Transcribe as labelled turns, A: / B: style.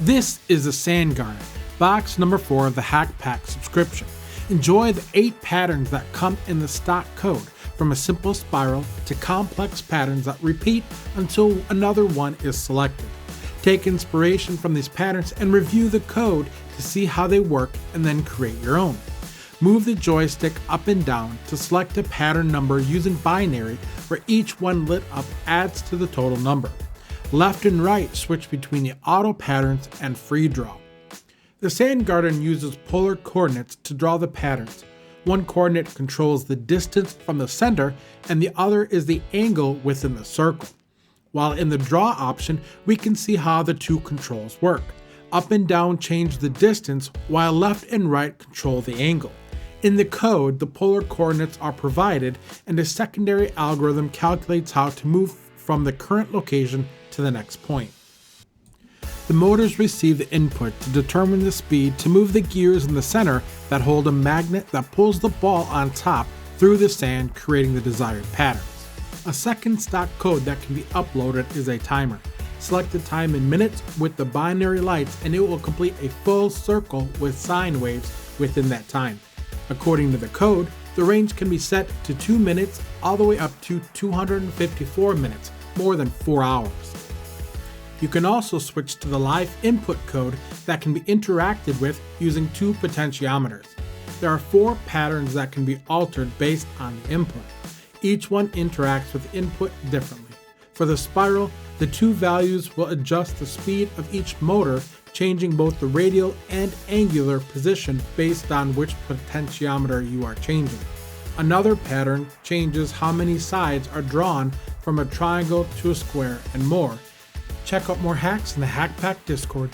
A: This is the Sand Garden, box number 4 of the HackPack subscription. Enjoy the 8 patterns that come in the stock code, from a simple spiral to complex patterns that repeat until another one is selected. Take inspiration from these patterns and review the code to see how they work, and then create your own. Move the joystick up and down to select a pattern number using binary, where each one lit up adds to the total number. Left and right switch between the auto patterns and free draw. The Sand Garden uses polar coordinates to draw the patterns. One coordinate controls the distance from the center, and the other is the angle within the circle. While in the draw option, we can see how the two controls work. Up and down change the distance, while left and right control the angle. In the code, the polar coordinates are provided, and a secondary algorithm calculates how to move from the current location to the next point. The motors receive the input to determine the speed to move the gears in the center that hold a magnet that pulls the ball on top through the sand, creating the desired patterns. A second stock code that can be uploaded is a timer. Select the time in minutes with the binary lights, and it will complete a full circle with sine waves within that time. According to the code, the range can be set to 2 minutes all the way up to 254 minutes, more than 4 hours. You can also switch to the live input code that can be interacted with using 2 potentiometers. There are 4 patterns that can be altered based on the input. Each one interacts with input differently. For the spiral, the 2 values will adjust the speed of each motor, changing both the radial and angular position based on which potentiometer you are changing. Another pattern changes how many sides are drawn from a triangle to a square and more. Check out more hacks in the HackPack Discord.